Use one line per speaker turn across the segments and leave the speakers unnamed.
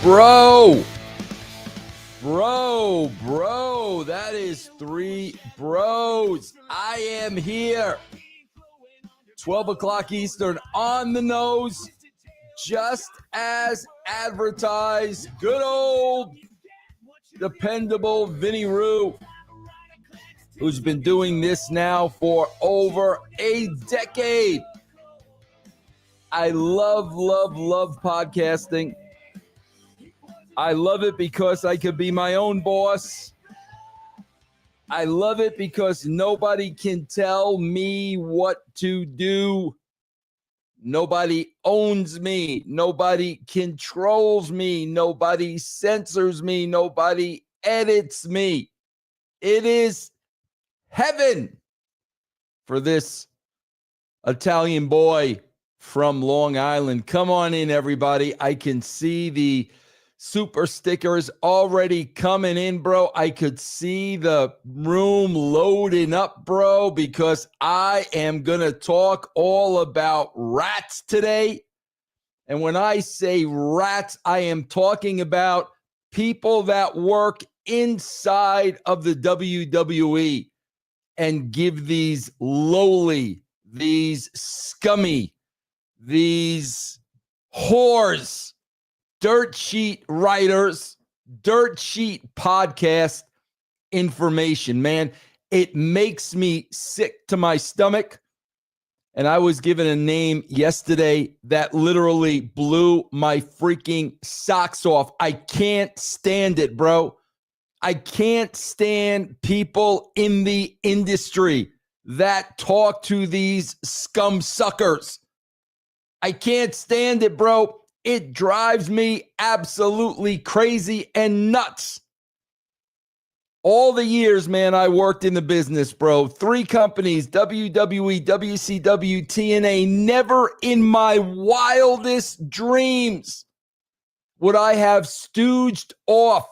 Bro, that is 3 bros. I am here. 12 o'clock Eastern on the nose, just as advertised. Good old, dependable Vinny Roo, who's been doing this now for over a decade. I love podcasting. I love it because I could be my own boss. I love it because nobody can tell me what to do. Nobody owns me. Nobody controls me. Nobody censors me. Nobody edits me. It is heaven for this Italian boy from Long Island. Come on in, everybody. I can see the super stickers already coming in, bro. I could see the room loading up, bro, because I am going to talk all about rats today. And when I say rats, I am talking about people that work inside of the WWE and give these lowly, these scummy, these whores, dirt sheet writers, dirt sheet podcast information, man. It makes me sick to my stomach. And I was given a name yesterday that literally blew my freaking socks off. I can't stand it, bro. I can't stand people in the industry that talk to these scum suckers. I can't stand it, bro. It drives me absolutely crazy and nuts. All the years, man, I worked in the business, bro. 3 companies, WWE, WCW, TNA. Never in my wildest dreams would I have stooged off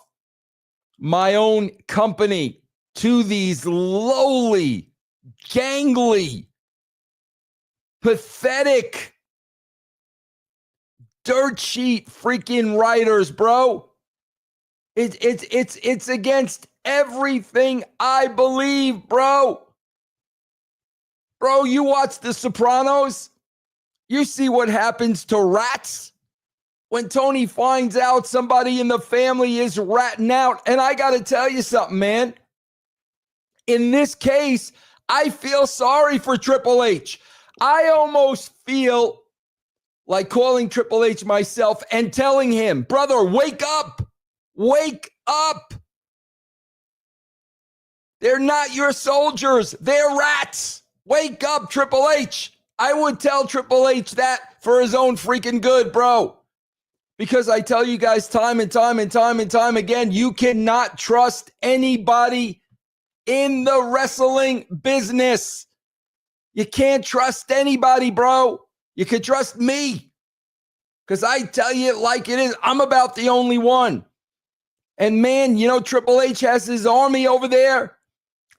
my own company to these lowly, gangly, pathetic, dirt sheet freaking writers, bro. It's against everything I believe, bro. Bro, you watch The Sopranos. You see what happens to rats when Tony finds out somebody in the family is ratting out. And I got to tell you something, man. In this case, I feel sorry for Triple H. I almost feel like calling Triple H myself and telling him, brother, wake up. Wake up. They're not your soldiers. They're rats. Wake up, Triple H. I would tell Triple H that for his own freaking good, bro. Because I tell you guys time and time again, you cannot trust anybody in the wrestling business. You can't trust anybody, bro. You can trust me. Because I tell you it like it is. I'm about the only one. And man, you know, Triple H has his army over there.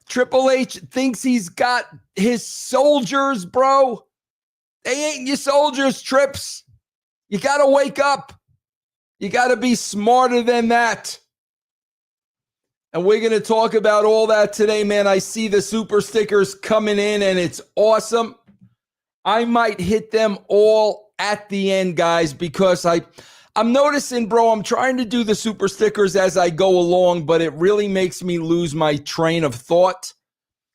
Triple H thinks he's got his soldiers, bro. They ain't your soldiers, Trips. You got to wake up. You got to be smarter than that. And we're going to talk about all that today, man. I see the super stickers coming in, and it's awesome. I might hit them all at the end, guys, because I'm noticing, bro, I'm trying to do the super stickers as I go along, but it really makes me lose my train of thought.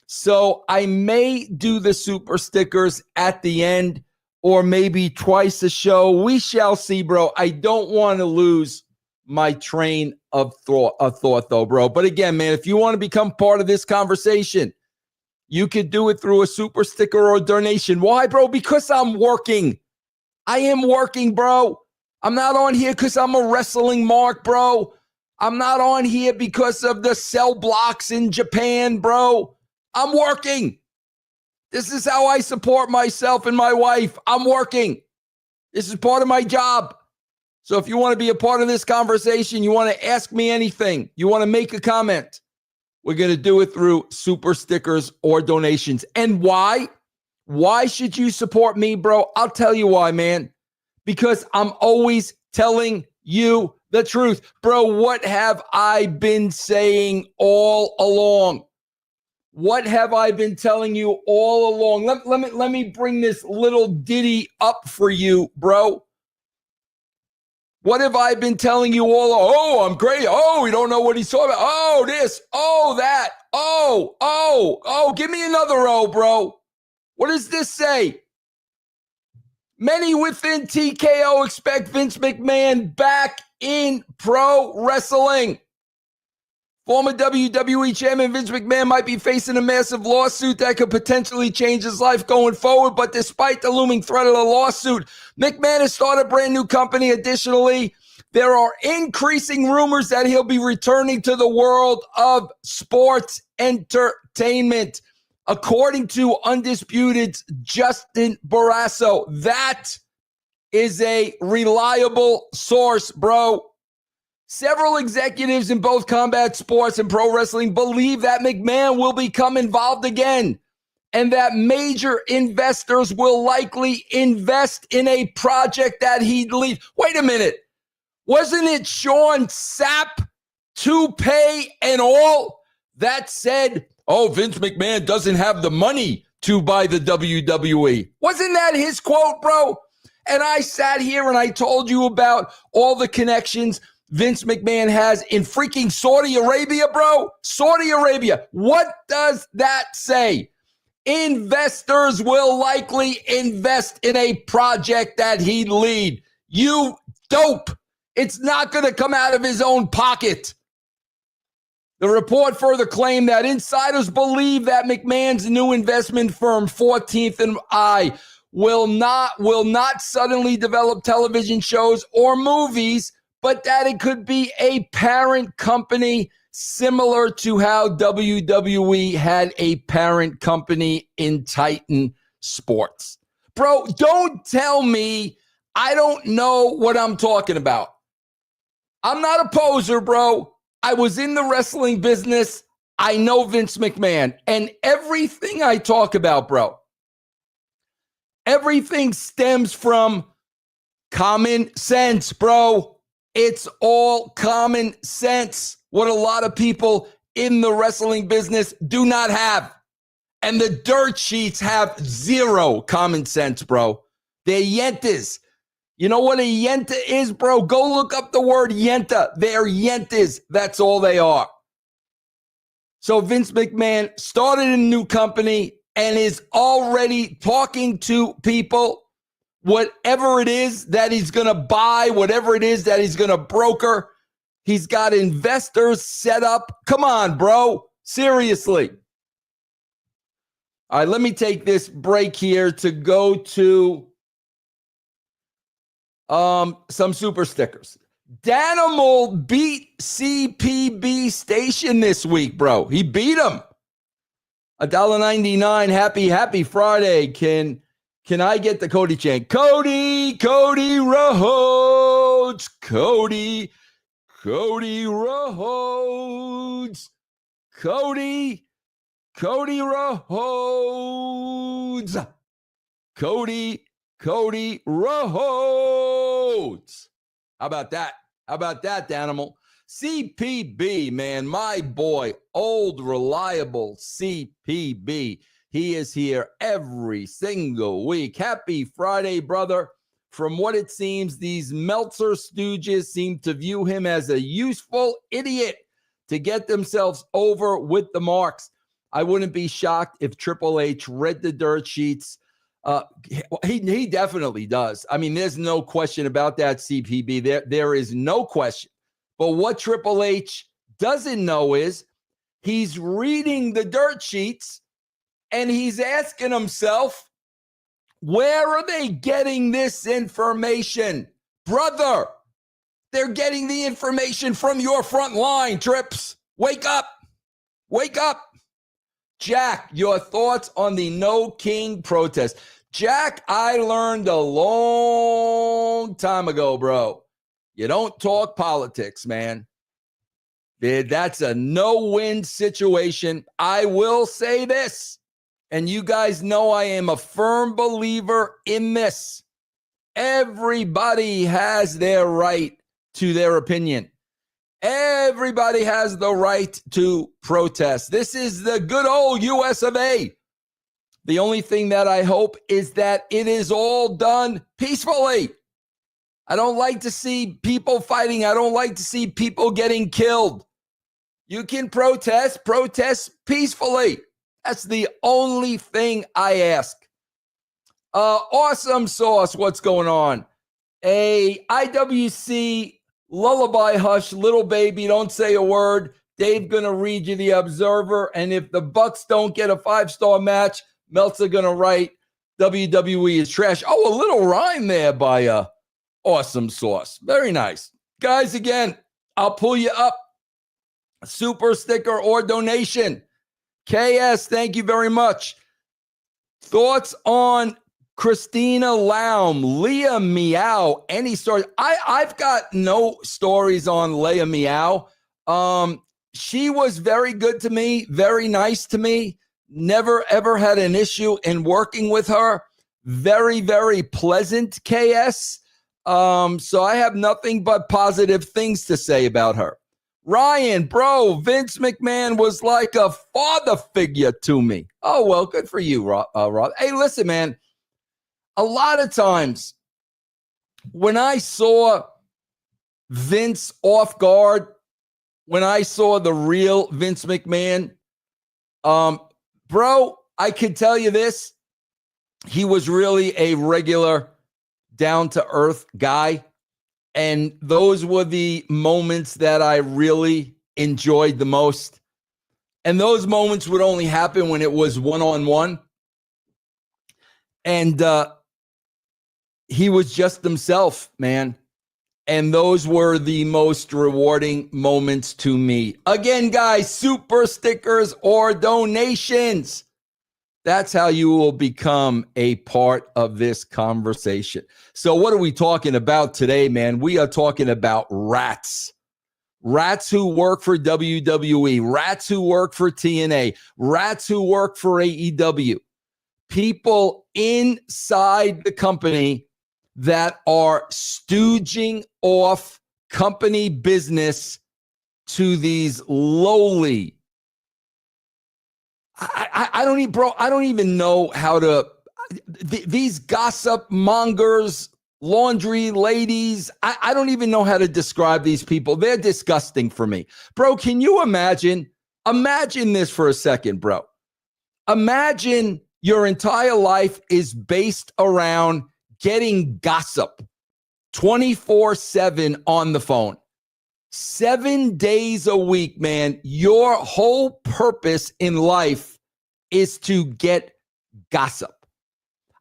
So I may do the super stickers at the end or maybe twice a show. We shall see, bro. I don't want to lose my train of thought, though, bro. But again, man, if you want to become part of this conversation, you could do it through a super sticker or donation. Why, bro? Because I'm working. I am working, bro. I'm not on here because I'm a wrestling mark, bro. I'm not on here because of the cell blocks in Japan, bro. I'm working. This is how I support myself and my wife. I'm working. This is part of my job. So if you want to be a part of this conversation, you want to ask me anything, you want to make a comment, we're going to do it through super stickers or donations. And why? Why should you support me, bro? I'll tell you why, man. Because I'm always telling you the truth. Bro, what have I been saying all along? What have I been telling you all along? Let me bring this little ditty up for you, bro. What have I been telling you all? Oh, I'm great. Oh, we don't know what he's talking about. Oh, this. Oh, that. Oh, give me another O, bro. What does this say? Many within TKO expect Vince McMahon back in pro wrestling. Former WWE Chairman Vince McMahon might be facing a massive lawsuit that could potentially change his life going forward, but despite the looming threat of the lawsuit, McMahon has started a brand new company. Additionally, there are increasing rumors that he'll be returning to the world of sports entertainment. According to Undisputed's Justin Barrasso, that is a reliable source, bro. Several executives in both combat sports and pro wrestling believe that McMahon will become involved again and that major investors will likely invest in a project that he'd lead. Wait a minute. Wasn't it Sean Sapp, toupee and all, that said, oh, Vince McMahon doesn't have the money to buy the WWE? Wasn't that his quote, bro? And I sat here and I told you about all the connections Vince McMahon has in freaking Saudi Arabia, bro. Saudi Arabia. What does that say? Investors will likely invest in a project that he'd lead. You dope. It's not going to come out of his own pocket. The report further claimed that insiders believe that McMahon's new investment firm, 14th and I, will not suddenly develop television shows or movies, but that it could be a parent company similar to how WWE had a parent company in Titan Sports. Bro, don't tell me I don't know what I'm talking about. I'm not a poser, bro. I was in the wrestling business. I know Vince McMahon. And everything I talk about, bro, everything stems from common sense, bro. It's all common sense. What a lot of people in the wrestling business do not have. And the dirt sheets have zero common sense, bro. They're yentas. You know what a yenta is, bro? Go look up the word yenta. They're yentas. That's all they are. So Vince McMahon started a new company and is already talking to people. Whatever it is that he's going to buy, whatever it is that he's going to broker, he's got investors set up. Come on, bro. Seriously. All right, let me take this break here to go to some super stickers. Danimal beat CPB Station this week, bro. He beat him. $1.99. Happy Friday. Can I get the Cody chant? Cody Rhodes. Cody Rhodes. Cody Rhodes. Cody Rhodes. How about that? How about that, Danimal? CPB, man, my boy, old, reliable CPB. He is here every single week. Happy Friday, brother. From what it seems, these Meltzer stooges seem to view him as a useful idiot to get themselves over with the marks. I wouldn't be shocked if Triple H read the dirt sheets. He definitely does. I mean, there's no question about that, CPB. There is no question. But what Triple H doesn't know is he's reading the dirt sheets and he's asking himself, where are they getting this information? Brother, they're getting the information from your front line, Trips. Wake up. Wake up. Jack, your thoughts on the No King protest. Jack, I learned a long time ago, bro. You don't talk politics, man. That's a no-win situation. I will say this, and you guys know I am a firm believer in this. Everybody has their right to their opinion. Everybody has the right to protest. This is the good old US of A. The only thing that I hope is that it is all done peacefully. I don't like to see people fighting. I don't like to see people getting killed. You can protest peacefully. That's the only thing I ask. Awesome Sauce, what's going on? A IWC lullaby hush, little baby, don't say a word. Dave gonna read you the Observer, and if the Bucks don't get a 5-star match, Meltzer gonna write WWE is trash. Oh, a little rhyme there by Awesome Sauce. Very nice. Guys, again, I'll pull you up. Super sticker or donation. KS, thank you very much. Thoughts on Christina Lam, Leah Meow, any stories? I've got no stories on Leah Meow. She was very good to me, very nice to me. Never, ever had an issue in working with her. Very, very pleasant, KS. So I have nothing but positive things to say about her. Ryan, bro, Vince McMahon was like a father figure to me. Oh, well, good for you, Rob. Hey, listen, man. A lot of times when I saw Vince off guard, when I saw the real Vince McMahon, bro, I can tell you this. He was really a regular, down-to-earth guy. And those were the moments that I really enjoyed the most. And those moments would only happen when it was one-on-one. And he was just himself, man. And those were the most rewarding moments to me. Again, guys, super stickers or donations. That's how you will become a part of this conversation. So what are we talking about today, man? We are talking about rats. Rats who work for WWE, rats who work for TNA, rats who work for AEW. People inside the company that are stooging off company business to these lowly, I don't even know how to, these gossip mongers, laundry ladies, I don't even know how to describe these people. They're disgusting for me. Bro, can you imagine this for a second, bro. Imagine your entire life is based around getting gossip 24/7 on the phone. 7 days a week, man. Your whole purpose in life is to get gossip.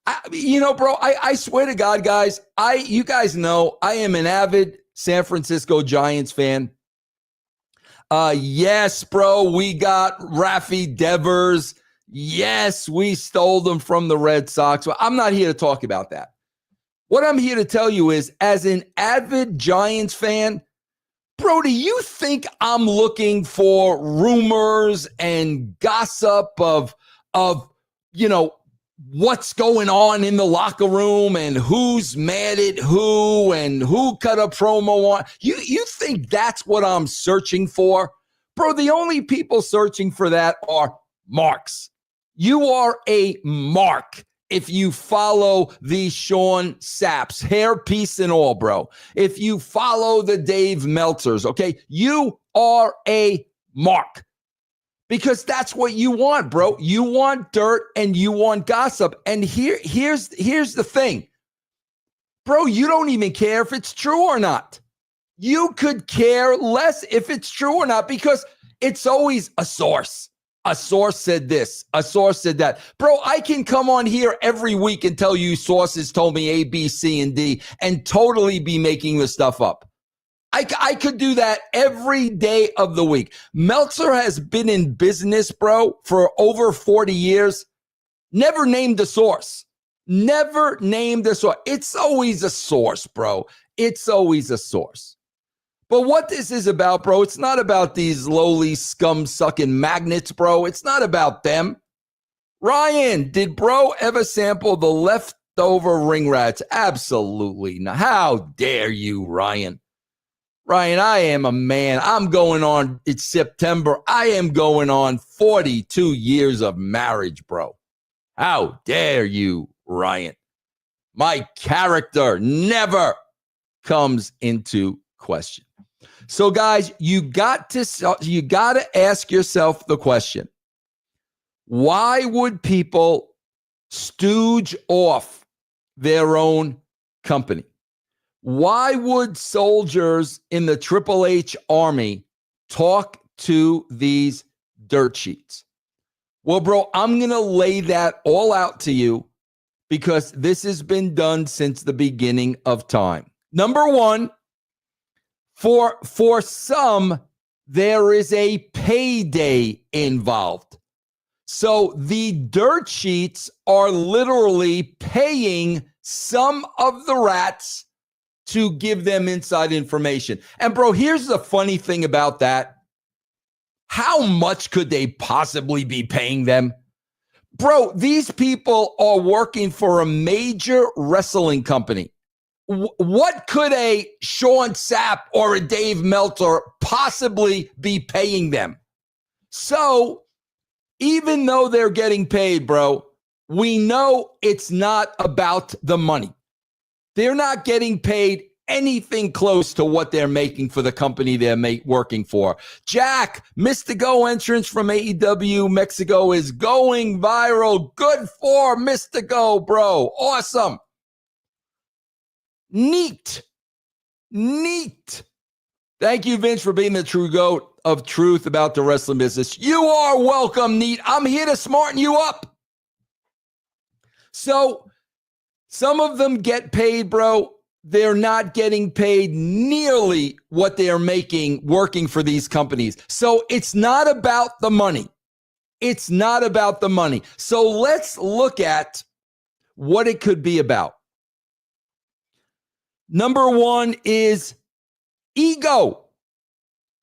Bro, I swear to God, guys, you guys know I am an avid San Francisco Giants fan. Yes, bro, we got Rafi Devers. Yes, we stole them from the Red Sox. Well, I'm not here to talk about that. What I'm here to tell you is, as an avid Giants fan, bro, do you think I'm looking for rumors and gossip of what's going on in the locker room and who's mad at who and who cut a promo on? You think that's what I'm searching for? Bro, the only people searching for that are marks. You are a mark if you follow the Sean Sapps, hairpiece and all, bro. If you follow the Dave Meltzers, okay, you are a mark. Because that's what you want, bro. You want dirt and you want gossip. And here's the thing. Bro, you don't even care if it's true or not. You could care less if it's true or not, because it's always a source. A source said this. A source said that. Bro, I can come on here every week and tell you sources told me A, B, C, and D and totally be making this stuff up. I could do that every day of the week. Meltzer has been in business, bro, for over 40 years. Never named a source. Never named a source. It's always a source, bro. It's always a source. But what this is about, bro, it's not about these lowly scum-sucking magnets, bro. It's not about them. Ryan, did bro ever sample the leftover ring rats? Absolutely not. How dare you, Ryan? Ryan, I am a man. I'm going on, it's September. I am going on 42 years of marriage, bro. How dare you, Ryan? My character never comes into question. So, guys, you got to ask yourself the question: why would people stooge off their own company? Why would soldiers in the Triple H army talk to these dirt sheets? Well, bro, I'm going to lay that all out to you because this has been done since the beginning of time. Number one, for some, there is a payday involved. So the dirt sheets are literally paying some of the rats to give them inside information. And bro, here's the funny thing about that. How much could they possibly be paying them? Bro, these people are working for a major wrestling company. What could a Sean Sapp or a Dave Meltzer possibly be paying them? So even though they're getting paid, bro, we know it's not about the money. They're not getting paid anything close to what they're making for the company they're working for. Jack, Mystico entrance from AEW Mexico is going viral. Good for Mystico, bro. Awesome. Neat. Thank you, Vince, for being the true GOAT of truth about the wrestling business. You are welcome, Neat. I'm here to smarten you up. So some of them get paid, bro. They're not getting paid nearly what they are making working for these companies. So it's not about the money. It's not about the money. So let's look at what it could be about. Number one is ego.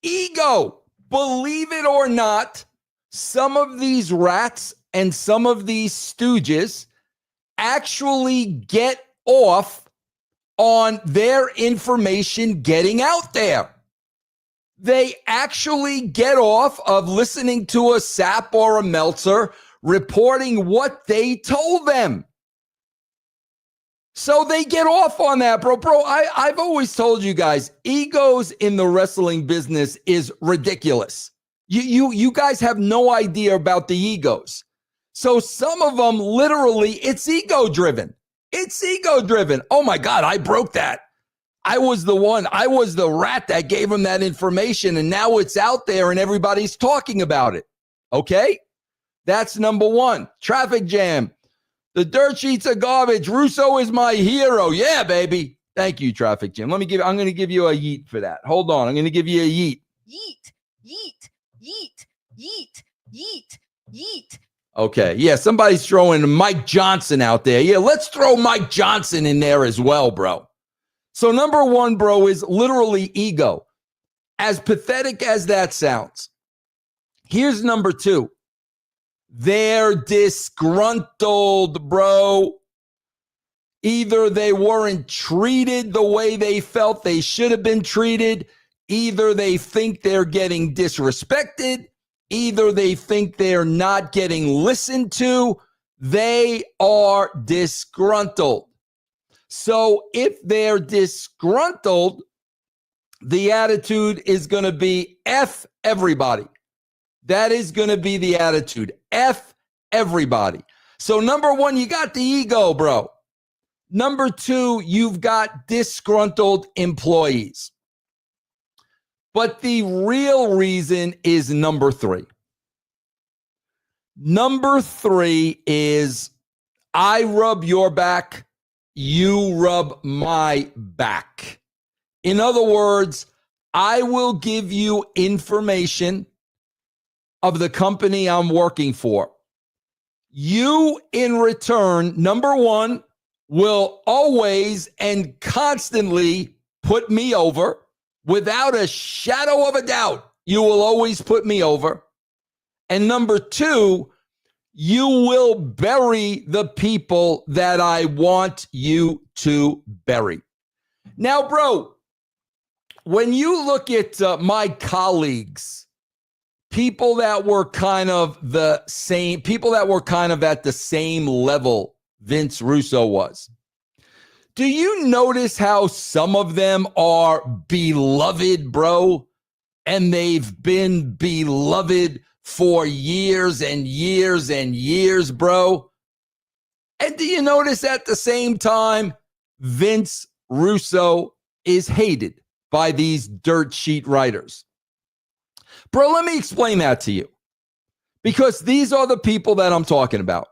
Ego. Believe it or not, some of these rats and some of these stooges actually get off on their information getting out there. They actually get off of listening to a Sapp or a Meltzer reporting what they told them. So they get off on that, bro. I've always told you guys, egos in the wrestling business is ridiculous. You guys have no idea about the egos. So some of them, literally, it's ego-driven. It's ego-driven. Oh, my God, I broke that. I was the rat that gave him that information, and now it's out there and everybody's talking about it. Okay? That's number one. Traffic jam. The dirt sheets are garbage. Russo is my hero. Yeah, baby. Thank you, Traffic Jam. I'm going to give you a yeet for that. Hold on. I'm going to give you a yeet. Yeet. Okay. Yeah, somebody's throwing Mike Johnson out there. Yeah, let's throw Mike Johnson in there as well, bro. So number one, bro, is literally ego. As pathetic as that sounds. Here's number two. They're disgruntled, bro. Either they weren't treated the way they felt they should have been treated. Either they think they're getting disrespected. Either they think they're not getting listened to. They are disgruntled. So if they're disgruntled, the attitude is going to be F everybody. That is going to be the attitude. F everybody. So number one, you got the ego, bro. Number two, you've got disgruntled employees. But the real reason is number three. Number three is I rub your back, you rub my back. In other words, I will give you information of the company I'm working for. You, in return, number one, will always and constantly put me over. Without a shadow of a doubt, you will always put me over. And number two, you will bury the people that I want you to bury. Now, bro, when you look at my colleagues, people that were kind of the same, people that were kind of at the same level Vince Russo was, do you notice how some of them are beloved, bro? And they've been beloved for years and years and years, bro. And do you notice at the same time, Vince Russo is hated by these dirt sheet writers? Bro, let me explain that to you. Because these are the people that I'm talking about.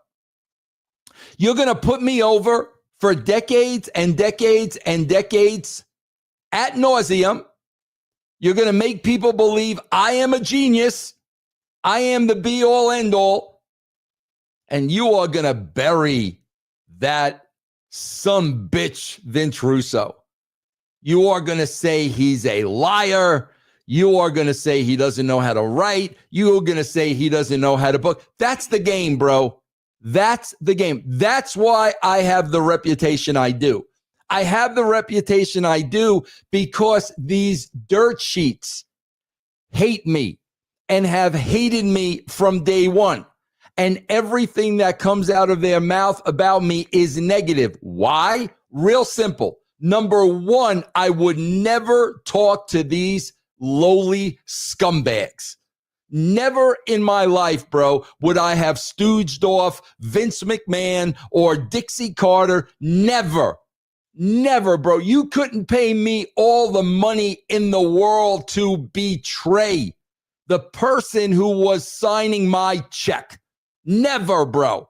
You're going to put me over for decades and decades and decades ad nauseum. You're going to make people believe I am a genius. I am the be all end all. And you are going to bury that some bitch Vince Russo. You are going to say he's a liar. You are going to say he doesn't know how to write. You're going to say he doesn't know how to book. That's the game, bro. That's the game. That's why I have the reputation I do. I have the reputation I do because these dirt sheets hate me and have hated me from day one. And everything that comes out of their mouth about me is negative. Why? Real simple. Number one, I would never talk to these lowly scumbags. Never in my life, bro, would I have stooged off Vince McMahon or Dixie Carter. Never. Never, bro. You couldn't pay me all the money in the world to betray the person who was signing my check. Never, bro.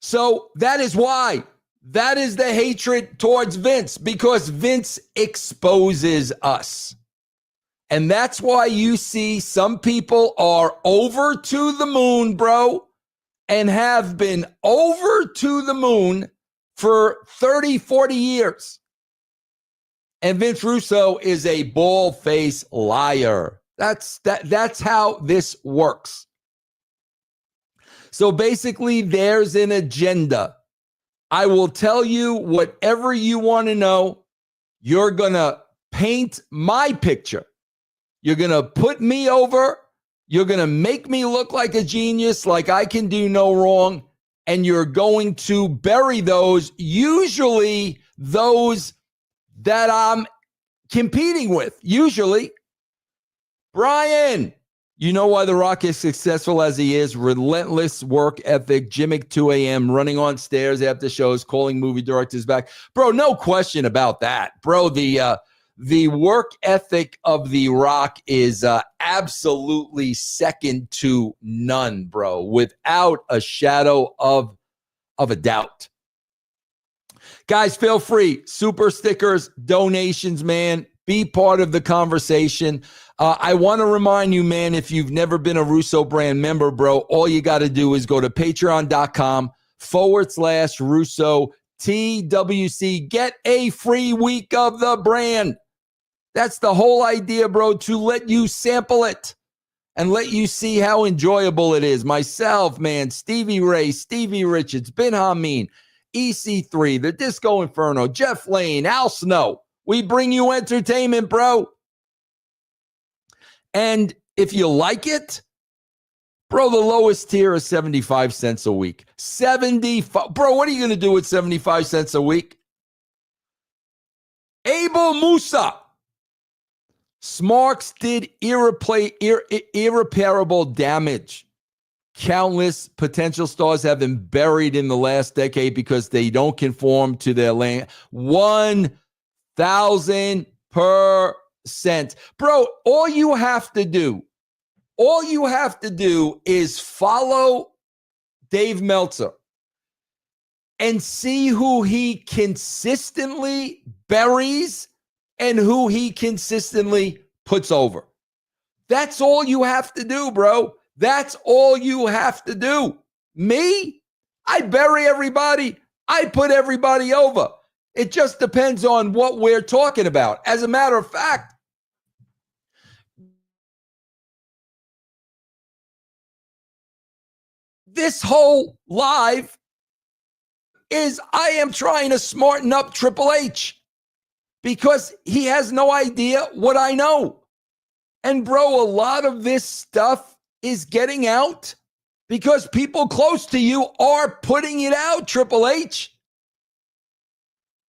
So that is why. That is the hatred towards Vince, because Vince exposes us. And that's why you see some people are over to the moon, bro, and have been over to the moon for 30, 40 years. And Vince Russo is a bald-faced liar. That's how this works. So basically, there's an agenda. I will tell you whatever you want to know. You're going to paint my picture. You're going to put me over. You're going to make me look like a genius, like I can do no wrong. And you're going to bury those, usually those that I'm competing with. Usually. Brian, you know why The Rock is successful as he is? Relentless work ethic, gym at 2 a.m., running on stairs after shows, calling movie directors back. Bro, no question about that. Bro, the work ethic of The Rock is absolutely second to none, bro, without a shadow of a doubt. Guys, feel free. Super stickers, donations, man. Be part of the conversation. I want to remind you, man, if you've never been a Russo brand member, bro, all you got to do is go to patreon.com/Russo TWC. Get a free week of the brand. That's the whole idea, bro, to let you sample it and let you see how enjoyable it is. Myself, man, Stevie Ray, Stevie Richards, Ben Hameen, EC3, The Disco Inferno, Jeff Lane, Al Snow. We bring you entertainment, bro. And if you like it, bro, the lowest tier is 75 cents a week. 75. Bro, what are you going to do with 75 cents a week? Abel Musa. Smarks did irreparable damage. Countless potential stars have been buried in the last decade because they don't conform to their lane. 1,000%. Bro, all you have to do is follow Dave Meltzer and see who he consistently buries and who he consistently puts over. That's all you have to do, bro. That's all you have to do. Me? I bury everybody. I put everybody over. It just depends on what we're talking about. As a matter of fact, this whole live is I am trying to smarten up Triple H. because he has no idea what I know. And bro, a lot of this stuff is getting out because people close to you are putting it out, Triple H.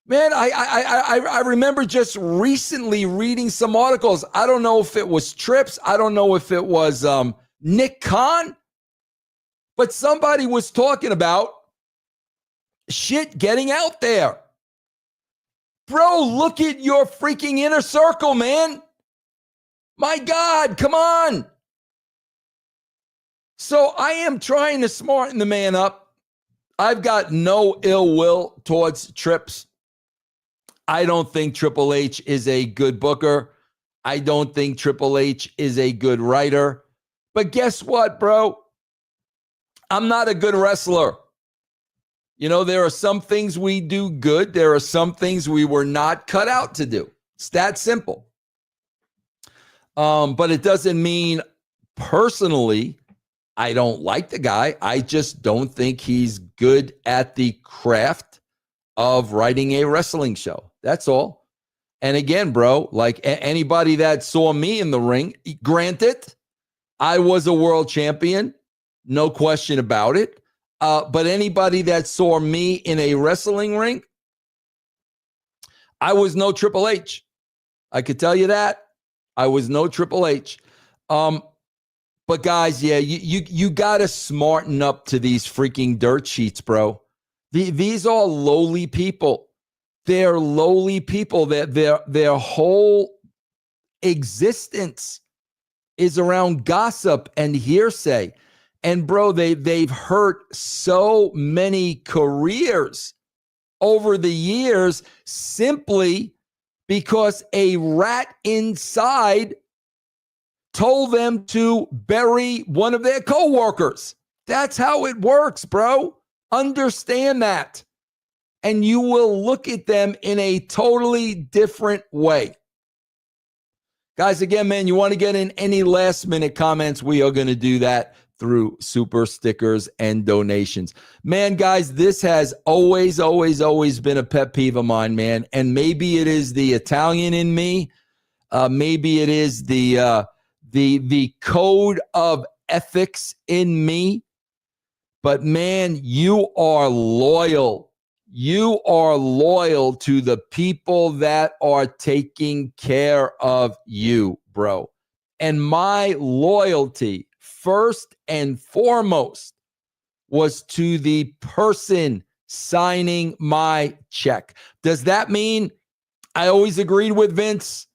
Man, I remember just recently reading some articles. I don't know if it was Trips. I don't know if it was Nick Khan. But somebody was talking about shit getting out there. Bro, look at your freaking inner circle, man. My God, come on. So I am trying to smarten the man up. I've got no ill will towards Trips. I don't think Triple H is a good booker. I don't think Triple H is a good writer. But guess what, bro? I'm not a good wrestler. You know, there are some things we do good. There are some things we were not cut out to do. It's that simple. But it doesn't mean personally I don't like the guy. I just don't think he's good at the craft of writing a wrestling show. That's all. And again, bro, like anybody that saw me in the ring, granted, I was a world champion. No question about it. But anybody that saw me in a wrestling ring, I was no Triple H. I could tell you that. I was no Triple H. But guys, yeah, you got to smarten up to these freaking dirt sheets, bro. These are lowly people. They're lowly people. Their whole existence is around gossip and hearsay. And bro, they've hurt so many careers over the years simply because a rat inside told them to bury one of their coworkers. That's how it works, bro. Understand that. And you will look at them in a totally different way. Guys, again, man, you want to get in any last minute comments, we are going to do that through super stickers and donations. Man, guys, this has always been a pet peeve of mine, man. And maybe it is the Italian in me. Maybe it is the code of ethics in me. But man, you are loyal. You are loyal to the people that are taking care of you, bro. And my loyalty, first and foremost, was to the person signing my check. Does that mean I always agreed with Vince?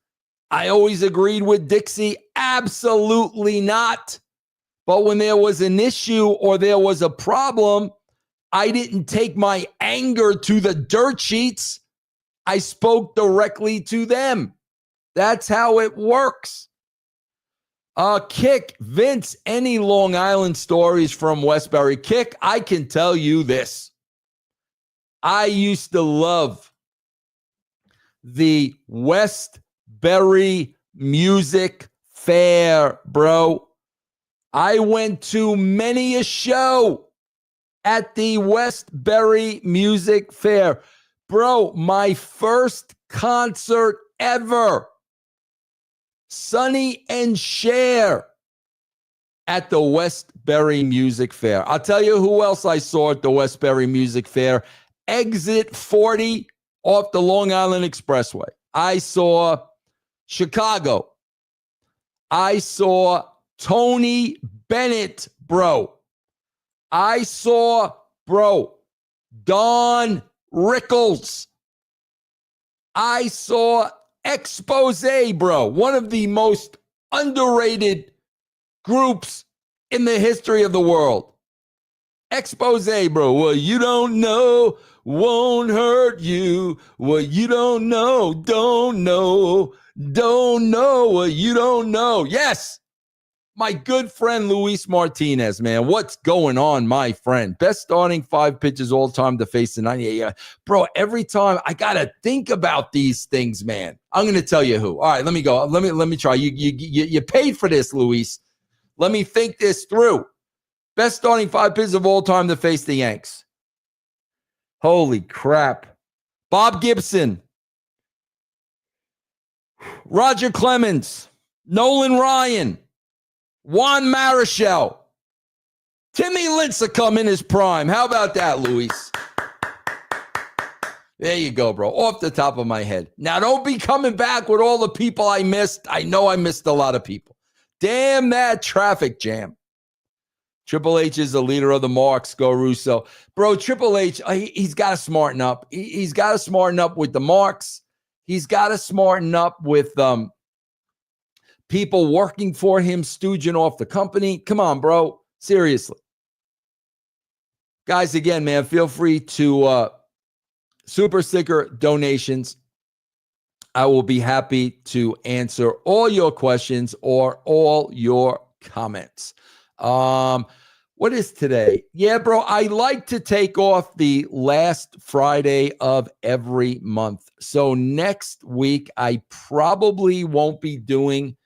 I always agreed with Dixie? Absolutely not. But when there was an issue or there was a problem, I didn't take my anger to the dirt sheets. I spoke directly to them. That's how it works. Kick, Vince, any Long Island stories from Westbury? Kick, I can tell you this. I used to love the Westbury Music Fair, bro. I went to many a show at the Westbury Music Fair. Bro, my first concert ever, Sonny and Cher at the Westbury Music Fair. I'll tell you who else I saw at the Westbury Music Fair. Exit 40 off the Long Island Expressway. I saw Chicago. I saw Tony Bennett, bro. I saw, bro, Don Rickles. I saw Expose, bro. One of the most underrated groups in the history of the world. Expose, bro. What you don't know won't hurt you. What you don't know, don't know. Don't know what you don't know. Yes. My good friend Luis Martinez, man. What's going on, my friend? Best starting 5 pitches all time to face the 98. Bro, every time I got to think about these things, man. I'm going to tell you who. All right, let me go. Let me try. You paid for this, Luis. Let me think this through. Best starting 5 pitches of all time to face the Yanks. Holy crap. Bob Gibson. Roger Clemens, Nolan Ryan, Juan Marichal, Timmy Lincecum in his prime. How about that, Luis? There you go, bro. Off the top of my head. Now, don't be coming back with all the people I missed. I know I missed a lot of people. Damn that traffic jam. Triple H is the leader of the marks. Go Russo. Bro, Triple H, he's got to smarten up. He's got to smarten up with the marks. He's got to smarten up with people working for him, stooging off the company. Come on, bro. Seriously. Guys, again, man, feel free to super sticker donations. I will be happy to answer all your questions or all your comments. What is today? Yeah, bro, I like to take off the last Friday of every month. So next week, I probably won't be doing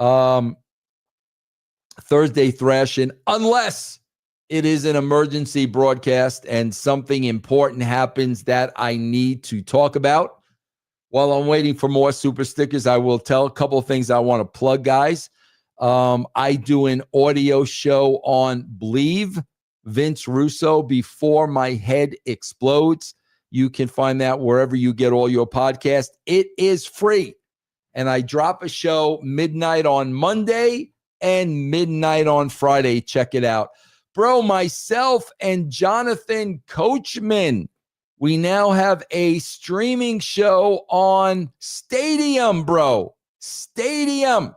Thursday Thrashing unless it is an emergency broadcast and something important happens that I need to talk about. While I'm waiting for more super stickers, I will tell a couple of things I want to plug, guys. I do an audio show on Believe, Vince Russo, Before My Head Explodes. You can find that wherever you get all your podcasts. It is free. And I drop a show midnight on Monday and midnight on Friday. Check it out. Bro, myself and Jonathan Coachman, we now have a streaming show on Stadium, bro. Stadium.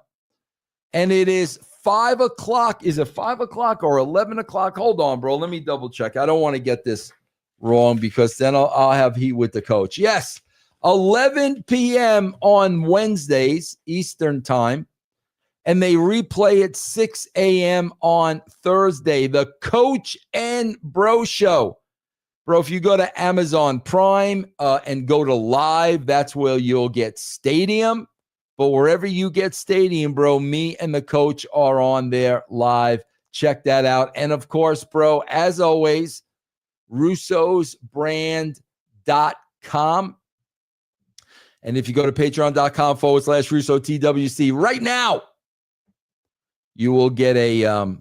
And it is 5 o'clock. Is it 5 o'clock or 11 o'clock? Hold on, bro. Let me double check. I don't want to get this wrong because then I'll have heat with the coach. Yes, 11 p.m. on Wednesdays, Eastern time. And they replay at 6 a.m. on Thursday. The Coach and Bro Show. Bro, if you go to Amazon Prime and go to Live, that's where you'll get Stadium. But wherever you get Stadium, bro, me and the coach are on there live. Check that out. And, of course, bro, as always, russosbrand.com. And if you go to patreon.com/RussoTWC right now, you will get a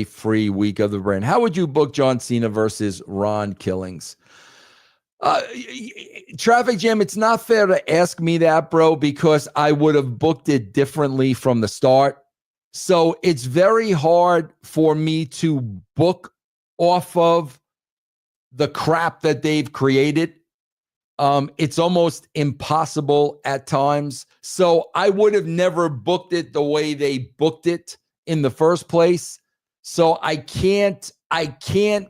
free week of the brand. How would you book John Cena versus Ron Killings? Traffic jam, it's not fair to ask me that, bro, because I would have booked it differently from the start. So it's very hard for me to book off of the crap that they've created. It's almost impossible at times. So I would have never booked it the way they booked it in the first place. So I can't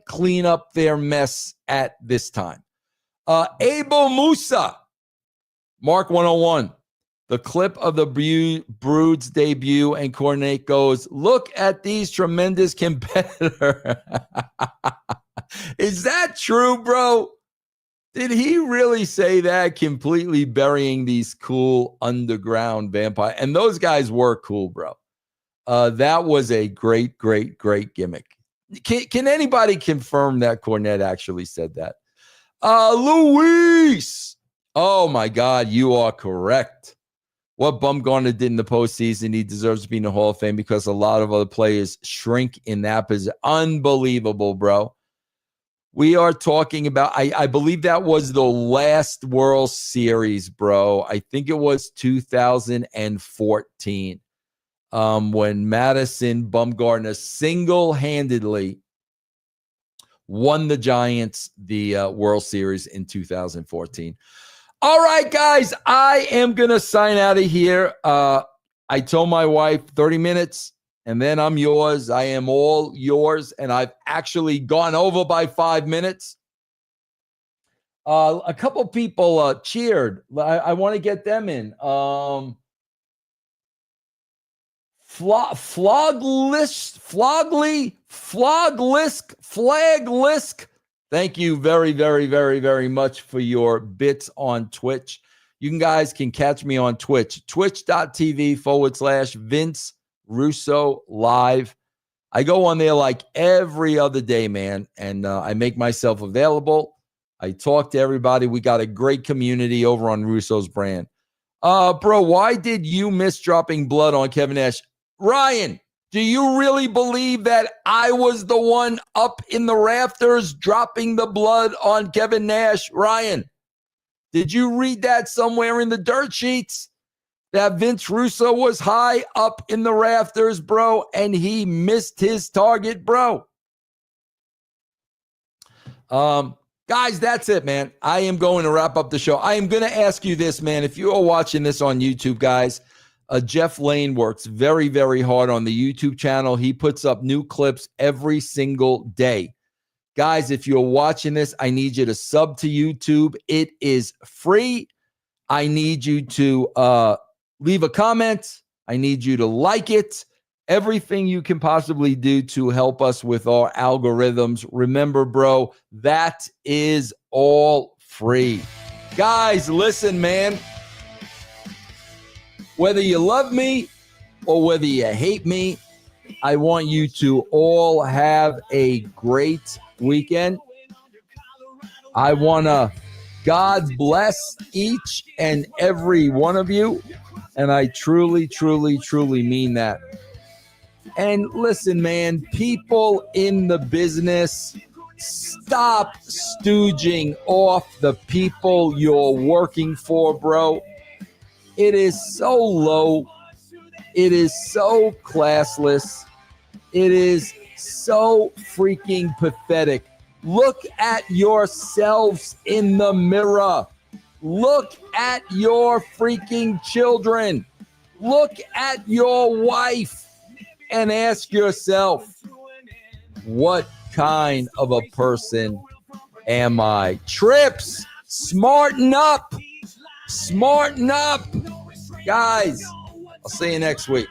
clean up their mess at this time. Abel Musa, Mark 101, the clip of the Brood's debut, and Cornette goes, "Look at these tremendous competitors." Is that true, bro? Did he really say that? Completely burying these cool underground vampire. And those guys were cool, bro. That was a great, great, great gimmick. Can anybody confirm that Cornette actually said that? Luis. Oh, my God. You are correct. What Bumgarner did in the postseason, he deserves to be in the Hall of Fame because a lot of other players shrink in that position. Unbelievable, bro. We are talking about, I believe that was the last World Series, bro. I think it was 2014 when Madison Bumgarner single-handedly won the Giants the World Series in 2014. All right, guys, I am going to sign out of here. I told my wife 30 minutes, and then I'm yours. I am all yours, and I've actually gone over by 5 minutes. A couple people cheered. I want to get them in. Flaglisk. Thank you very, very, very, very much for your bits on Twitch. You guys can catch me on Twitch, twitch.tv/Vince Russo Live. I go on there like every other day, man, and I make myself available. I talk to everybody. We got a great community over on Russo's brand. Bro, why did you miss dropping blood on Kevin Nash? Ryan, do you really believe that I was the one up in the rafters dropping the blood on Kevin Nash? Ryan, did you read that somewhere in the dirt sheets? That Vince Russo was high up in the rafters, bro, and he missed his target, bro. Guys, that's it, man. I am going to wrap up the show. I am going to ask you this, man. If you are watching this on YouTube, guys, Jeff Lane works very, very hard on the YouTube channel. He puts up new clips every single day. Guys, if you're watching this, I need you to sub to YouTube. It is free. I need you to leave a comment. I need you to like it. Everything you can possibly do to help us with our algorithms. Remember, bro, that is all free. Guys, listen, man. Whether you love me or whether you hate me, I want you to all have a great weekend. I want to God bless each and every one of you. And I truly, truly, truly mean that. And listen, man, people in the business, stop stooging off the people you're working for, bro. It is so low. It is so classless. It is so freaking pathetic. Look at yourselves in the mirror. Look at your freaking children. Look at your wife and ask yourself, what kind of a person am I? Trips, smarten up. Smarten up. Guys, I'll see you next week.